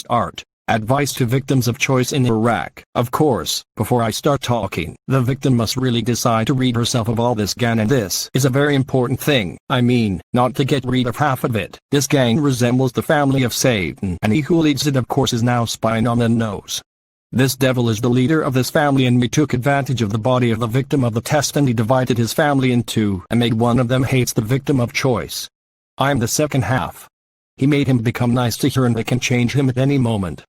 art. Advice to victims of choice in Iraq. Of course, before I start talking, the victim must really decide to rid herself of all this gang, and this is a very important thing. I mean, not to get rid of half of it. This gang resembles the family of Satan, and he who leads it of course is now spying on the nose. This devil is the leader of this family, and he took advantage of the body of the victim of the test, and he divided his family in two and made one of them hates the victim of choice. I'm the second half. He made him become nice to her, and they can change him at any moment.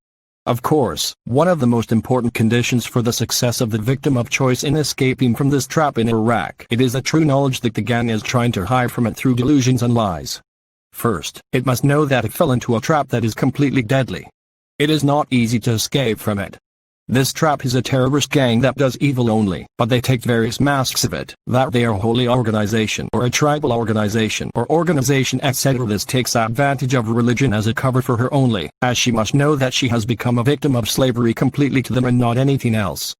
Of course, one of the most important conditions for the success of the victim of choice in escaping from this trap in Iraq, it is the true knowledge that the gang is trying to hide from it through delusions and lies. First, it must know that it fell into a trap that is completely deadly. It is not easy to escape from it. This trap is a terrorist gang that does evil only, but they take various masks of it, that they are a holy organization or a tribal organization or organization etc. This takes advantage of religion as a cover for her only, as she must know that she has become a victim of slavery completely to them and not anything else.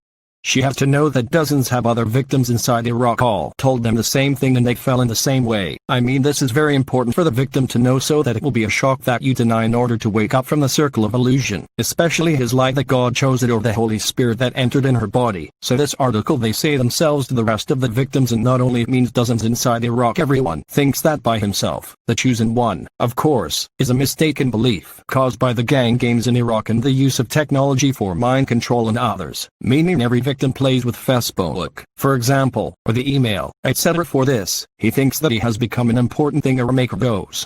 She has to know that dozens have other victims inside Iraq all told them the same thing and they fell in the same way. I mean, this is very important for the victim to know, so that it will be a shock that you deny in order to wake up from the circle of illusion, especially his lie that God chose it or the Holy Spirit that entered in her body. So this article they say themselves to the rest of the victims, and not only it means dozens inside Iraq. Everyone thinks that by himself, the chosen one, of course, is a mistaken belief caused by the gang games in Iraq and the use of technology for mind control and others, meaning every victim plays with Facebook, for example, or the email, etc. For this, he thinks that he has become an important thing or maker goes.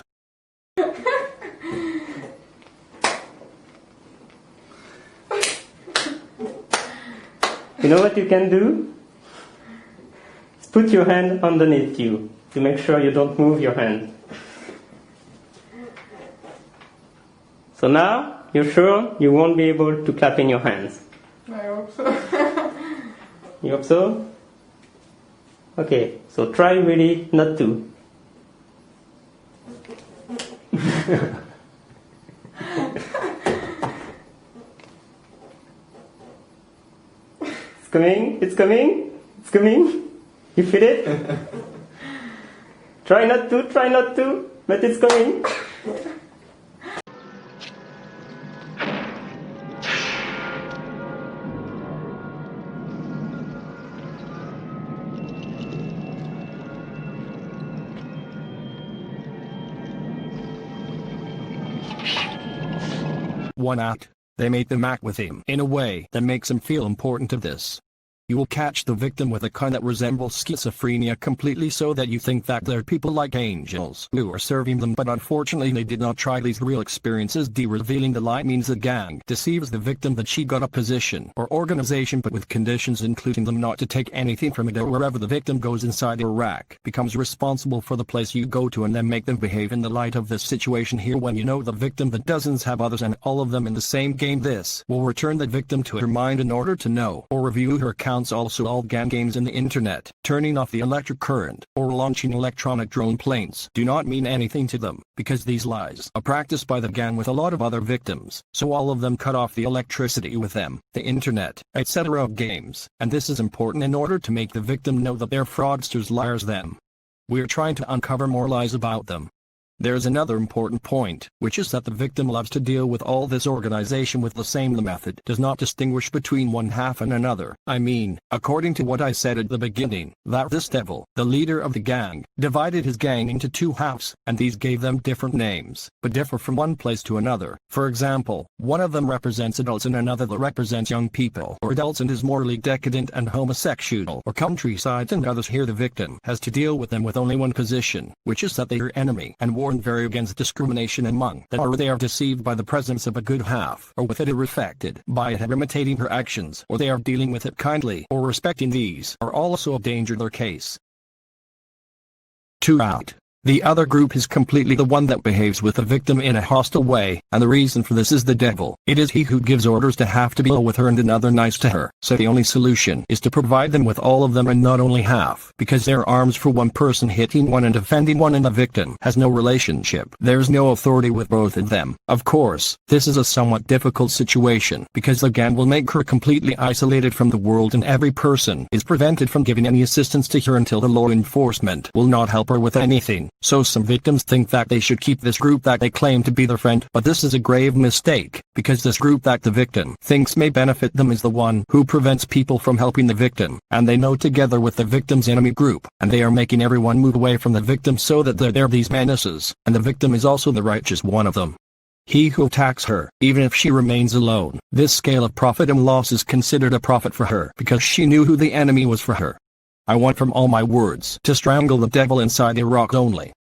You know what you can do? Put your hand underneath you to make sure you don't move your hand. So now, you're sure you won't be able to clap in your hands? I hope so. You hope so? Okay, so try really not to. It's coming, it's coming, it's coming. You feel it? Try not to, but it's coming. One act, they made them act with him in a way that makes him feel important to this. You will catch the victim with a kind that resembles schizophrenia completely, so that you think that they're people like angels who are serving them, but unfortunately they did not try these real experiences. Revealing the lie means the gang deceives the victim that she got a position or organization, but with conditions including them not to take anything from it, or wherever the victim goes inside Iraq becomes responsible for the place you go to, and then make them behave in the light of this situation here. When you know the victim that dozens have others and all of them in the same game, this will return the victim to her mind in order to know or review her account. Also, all gang games in the internet, turning off the electric current, or launching electronic drone planes do not mean anything to them, because these lies are practiced by the gang with a lot of other victims, so all of them cut off the electricity with them, the internet, etc. of games, and this is important in order to make the victim know that they're fraudsters, liars them. We're trying to uncover more lies about them. There's another important point, which is that the victim loves to deal with all this organization with the same method, does not distinguish between one half and another. I mean, according to what I said at the beginning, that this devil, the leader of the gang, divided his gang into two halves, and these gave them different names, but differ from one place to another. For example, one of them represents adults and another that represents young people or adults and is morally decadent and homosexual or countryside, and others. Here the victim has to deal with them with only one position, which is that they are enemy and warn very against discrimination among them, or they are deceived by the presence of a good half, or with it are affected by it and imitating her actions, or they are dealing with it kindly or respecting. These are also a danger to their case. 2 out. The other group is completely the one that behaves with the victim in a hostile way, and the reason for this is the devil. It is he who gives orders to have to deal with her and another nice to her. So the only solution is to provide them with all of them and not only half, because there are arms for one person hitting one and defending one, and the victim has no relationship. There's no authority with both of them. Of course, this is a somewhat difficult situation, because the gang will make her completely isolated from the world, and every person is prevented from giving any assistance to her until the law enforcement will not help her with anything. so some victims think that they should keep this group that they claim to be their friend, but this is a grave mistake, because this group that the victim thinks may benefit them is the one who prevents people from helping the victim, and they know together with the victim's enemy group, and they are making everyone move away from the victim so that they're these menaces, and the victim is also the righteous one of them. He who attacks her, even if she remains alone, this scale of profit and loss is considered a profit for her because she knew who the enemy was for her. I want from all my words to strangle the devil inside Iraq only.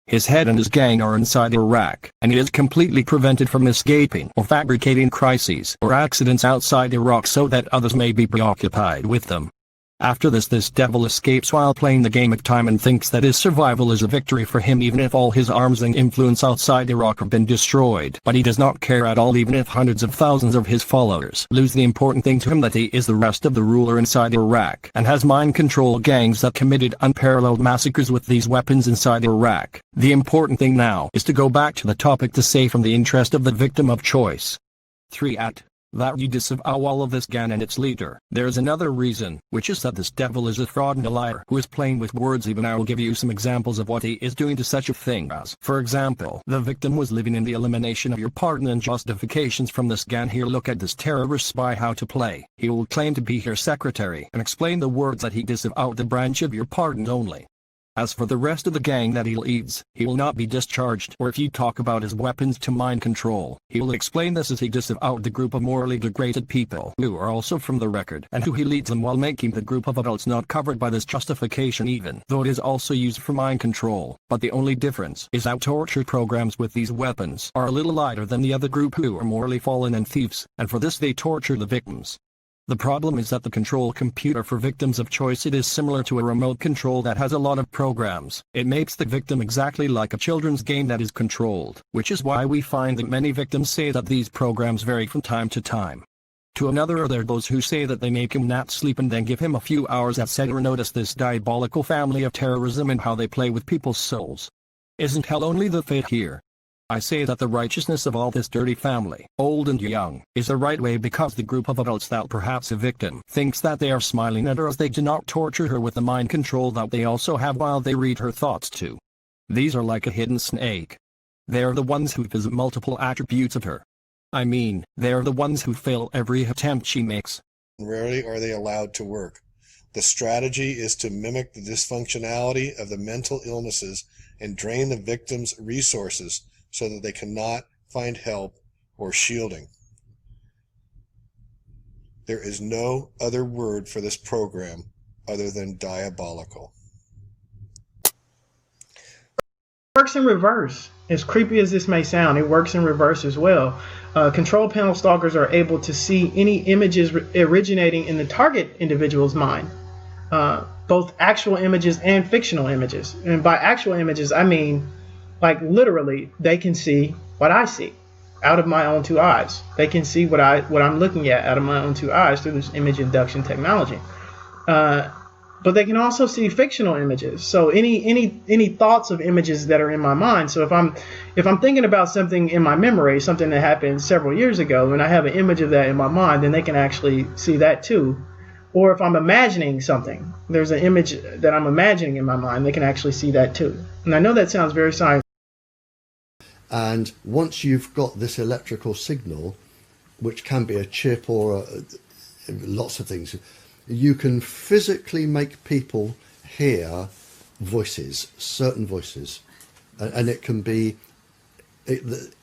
His head and his gang are inside Iraq, and he is completely prevented from escaping or fabricating crises or accidents outside Iraq so that others may be preoccupied with them. After this devil escapes while playing the game of time and thinks that his survival is a victory for him even if all his arms and influence outside Iraq have been destroyed. But he does not care at all even if hundreds of thousands of his followers lose. The important thing to him that he is the rest of the ruler inside Iraq and has mind control gangs that committed unparalleled massacres with these weapons inside Iraq. The important thing now is to go back to the topic to say from the interest of the victim of choice. 3. That you disavow all of this gang and its leader. There is another reason, which is that this devil is a fraud and a liar who is playing with words. Even I will give you some examples of what he is doing to such a thing as, for example, the victim was living in the elimination of your partner and justifications from this gang. Here, look at this terrorist spy how to play. He will claim to be your secretary and explain the words that he disavowed the branch of your partner only. As for the rest of the gang that he leads, he will not be discharged, or if you talk about his weapons to mind control, he will explain this as he disavowed the group of morally degraded people who are also from the record and who he leads them while making the group of adults not covered by this justification even though it is also used for mind control. But the only difference is that torture programs with these weapons are a little lighter than the other group who are morally fallen and thieves, and for this they torture the victims. The problem is that the control computer for victims of choice, it is similar to a remote control that has a lot of programs. It makes the victim exactly like a children's game that is controlled, which is why we find that many victims say that these programs vary from time to time. To another, are there those who say that they make him not sleep and then give him a few hours, etc. Notice this diabolical family of terrorism and how they play with people's souls. Isn't hell only the fate here? I say that the righteousness of all this dirty family, old and young, is the right way because the group of adults that perhaps a victim thinks that they are smiling at her as they do not torture her with the mind control that they also have while they read her thoughts too. These are like a hidden snake. They are the ones who visit multiple attributes of her. I mean, they are the ones who fail every attempt she makes. Rarely are they allowed to work. The strategy is to mimic the dysfunctionality of the mental illnesses and drain the victim's resources so that they cannot find help or shielding. There is no other word for this program other than diabolical. Works in reverse. As creepy as this may sound, it works in reverse as well. Control panel stalkers are able to see any images originating in the target individual's mind, both actual images and fictional images. And by actual images, I mean, like literally, they can see what I see out of my own two eyes. They can see what I'm looking at out of my own two eyes through this image induction technology. But they can also see fictional images. So any thoughts of images that are in my mind. So if I'm thinking about something in my memory, something that happened several years ago, and I have an image of that in my mind, then they can actually see that too. Or if I'm imagining something, there's an image that I'm imagining in my mind, they can actually see that too. And I know that sounds very scientific. And once you've got this electrical signal, which can be a chip or lots of things, you can physically make people hear voices, certain voices, and it can be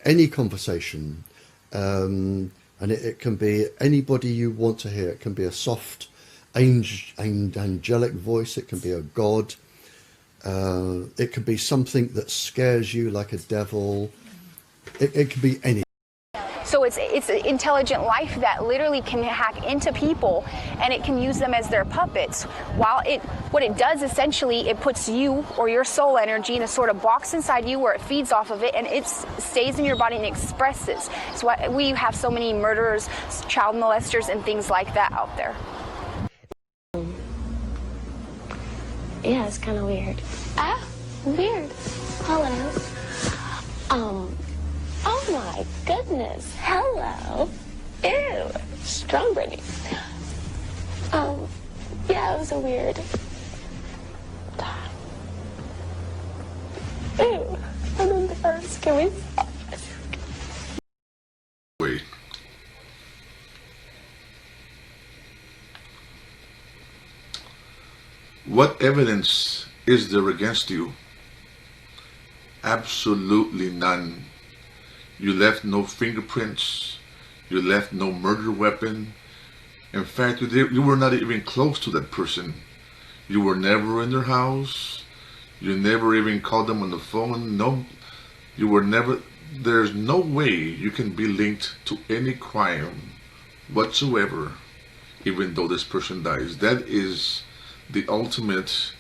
any conversation, and it can be anybody you want to hear. It can be a soft, angelic voice. It can be a god. It could be something that scares you, like a devil. It could be any. So it's an intelligent life that literally can hack into people, and it can use them as their puppets. What it does essentially, it puts you or your soul energy in a sort of box inside you where it feeds off of it, and it stays in your body and expresses. It's why we have so many murderers, child molesters, and things like that out there. Yeah, it's kind of weird. Weird. Hello. Oh my goodness. Hello. Ew. Strawberry. Yeah, it was a weird time. Ew, I'm embarrassed. Can we stop? Wait. What evidence is there against you? Absolutely none. You left no fingerprints. You left no murder weapon. In fact, you were not even close to that person. You were never in their house. You never even called them on the phone. No, you were never. There's no way you can be linked to any crime whatsoever, even though this person dies. That is the ultimate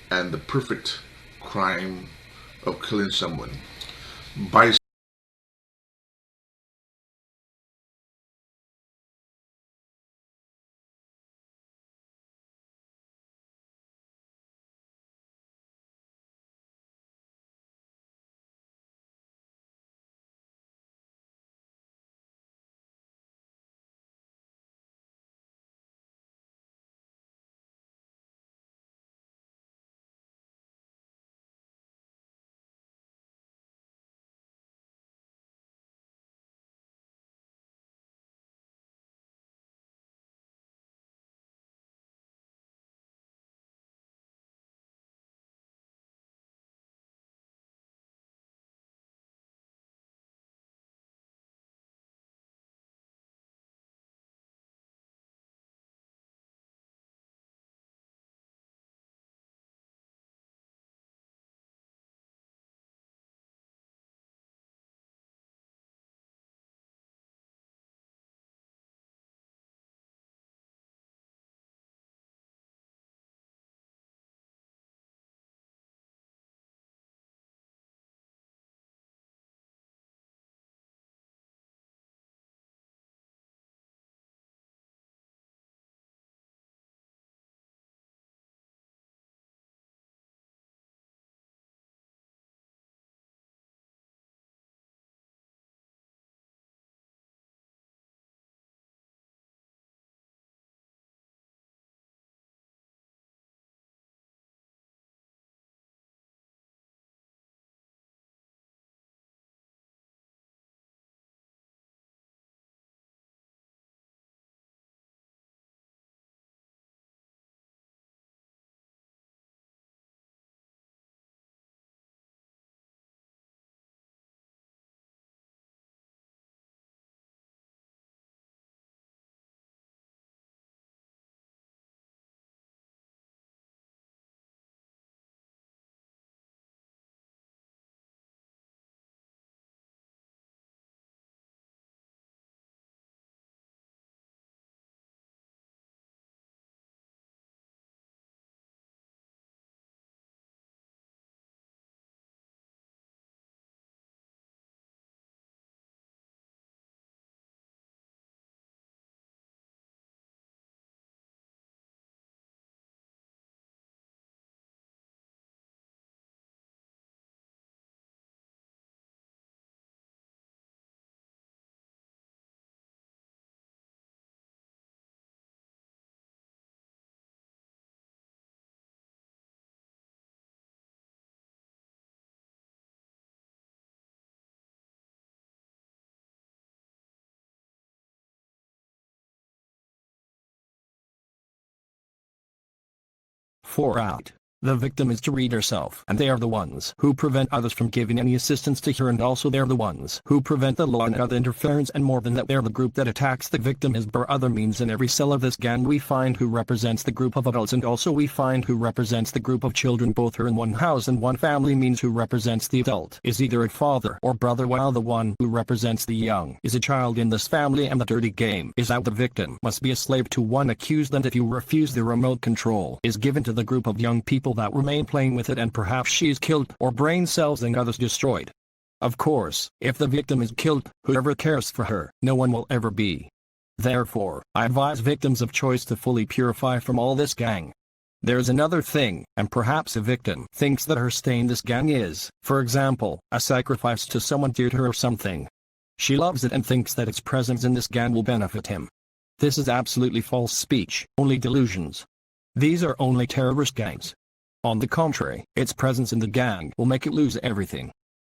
and the perfect crime of killing someone. By Four out. The victim is to read herself, and they are the ones who prevent others from giving any assistance to her, and also they're the ones who prevent the law and other interference, and more than that, they're the group that attacks the victim is by other means. In every cell of this gang we find who represents the group of adults, and also we find who represents the group of children. Both are in one house, and one family means who represents the adult is either a father or brother, while the one who represents the young is a child in this family, and the dirty game is out. The victim must be a slave to one accused, and if you refuse, the remote control is given to the group of young people that remain playing with it, and perhaps she is killed or brain cells and others destroyed. Of course, if the victim is killed, whoever cares for her, no one will ever be. Therefore, I advise victims of choice to fully purify from all this gang. There's another thing, and perhaps a victim thinks that her stay in this gang is, for example, a sacrifice to someone dear to her or something. She loves it and thinks that its presence in this gang will benefit him. This is absolutely false speech, only delusions. These are only terrorist gangs. On the contrary, its presence in the gang will make it lose everything.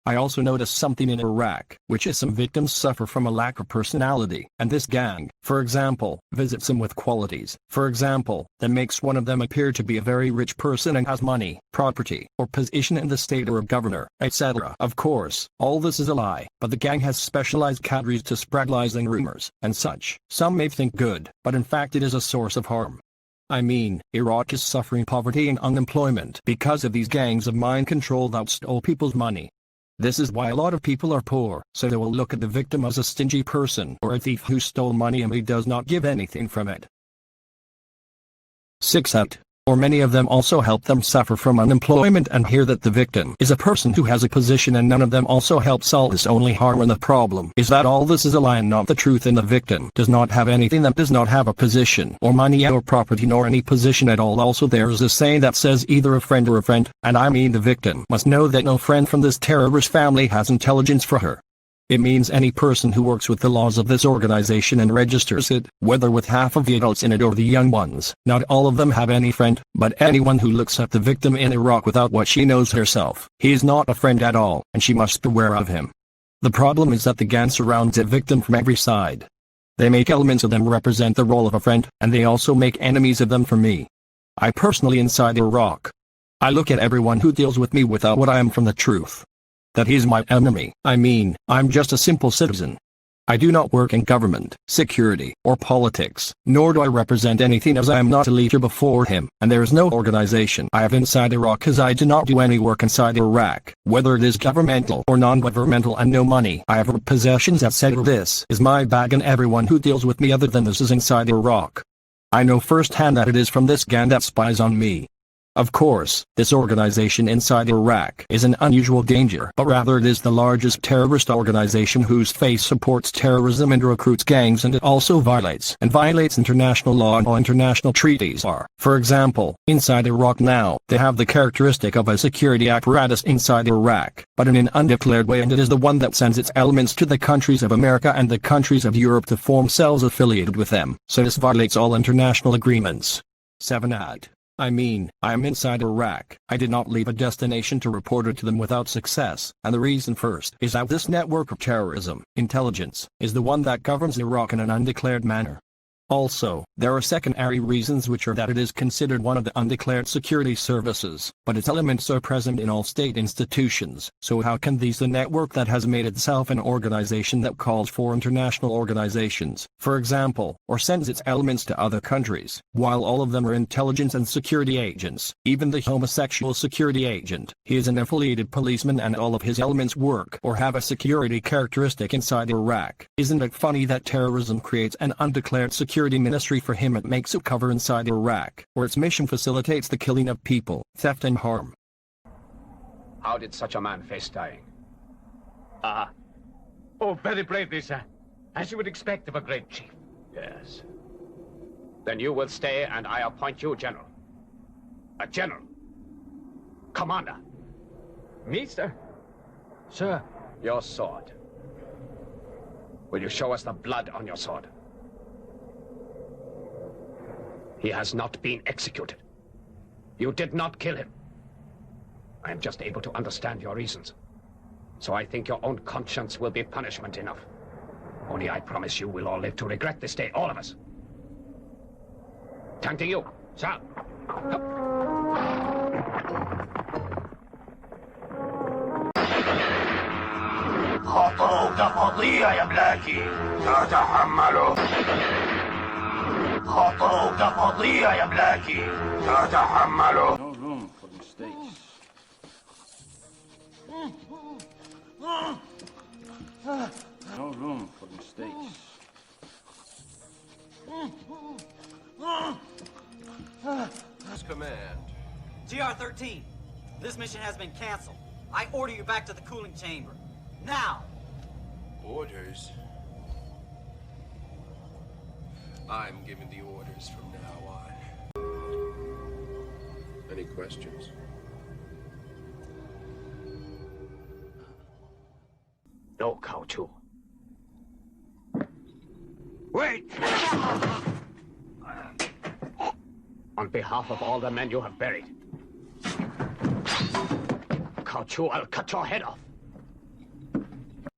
I also noticed something in Iraq, which is some victims suffer from a lack of personality, and this gang, for example, visits them with qualities, for example, that makes one of them appear to be a very rich person and has money, property, or position in the state or a governor, etc. Of course, all this is a lie, but the gang has specialized cadres to spread lies and rumors, and such. Some may think good, but in fact it is a source of harm. I mean, Iraq is suffering poverty and unemployment because of these gangs of mind control that stole people's money. This is why a lot of people are poor, so they will look at the victim as a stingy person or a thief who stole money and he does not give anything from it. 6 out. Or many of them also help them suffer from unemployment and hear that the victim is a person who has a position and none of them also help solve this only harm, and the problem is that all this is a lie and not the truth, and the victim does not have anything, that does not have a position or money or property nor any position at all. Also there is a saying that says either a friend or a friend, and I mean the victim must know that no friend from this terrorist family has intelligence for her. It means any person who works with the laws of this organization and registers it, whether with half of the adults in it or the young ones. Not all of them have any friend, but anyone who looks at the victim in Iraq without what she knows herself, he is not a friend at all, and she must beware of him. The problem is that the gang surrounds the victim from every side. They make elements of them represent the role of a friend, and they also make enemies of them for me. I personally inside Iraq, I look at everyone who deals with me without what I am from the truth. That he's my enemy. I mean, I'm just a simple citizen. I do not work in government, security, or politics, nor do I represent anything, as I am not a leader before him, and there is no organization I have inside Iraq, as I do not do any work inside Iraq, whether it is governmental or non-governmental, and no money I have or possessions, etc. This is my bag, and everyone who deals with me other than this is inside Iraq. I know firsthand that it is from this gang that spies on me. Of course, this organization inside Iraq is an unusual danger, but rather it is the largest terrorist organization whose face supports terrorism and recruits gangs, and it also violates international law and all international treaties are. For example, inside Iraq now, they have the characteristic of a security apparatus inside Iraq, but in an undeclared way, and it is the one that sends its elements to the countries of America and the countries of Europe to form cells affiliated with them, so this violates all international agreements. 7 ad. I mean, I am inside Iraq. I did not leave a destination to report it to them without success, and the reason first is that this network of terrorism, intelligence, is the one that governs Iraq in an undeclared manner. Also, there are secondary reasons, which are that it is considered one of the undeclared security services, but its elements are present in all state institutions, so how can these, the network that has made itself an organization that calls for international organizations, for example, or sends its elements to other countries, while all of them are intelligence and security agents, even the homosexual security agent, he is an affiliated policeman and all of his elements work or have a security characteristic inside Iraq. Isn't it funny that terrorism creates an undeclared security ministry for him? It makes it cover inside Iraq, where its mission facilitates the killing of people, theft and harm. How did such a man face dying? Oh, very bravely, sir. As you would expect of a great chief. Yes. Then you will stay, and I appoint you general. A general. Commander. Me, sir? Sir. Your sword. Will you show us the blood on your sword? He has not been executed. You did not kill him. I am just able to understand your reasons. So I think your own conscience will be punishment enough. Only I promise you we'll all live to regret this day, all of us. Time to you, sir. خطوك فظيع يا بلاكي. سأتحمله. خطوك فظيع يا بلاكي. سأتحمله. No room for mistakes. No room for mistakes. Command. GR-13, this mission has been canceled. I order you back to the cooling chamber. Now! Orders? I'm giving the orders from now on. Any questions? No, Cow 2. Wait! On behalf of all the men you have buried, caught you, I'll cut your head off.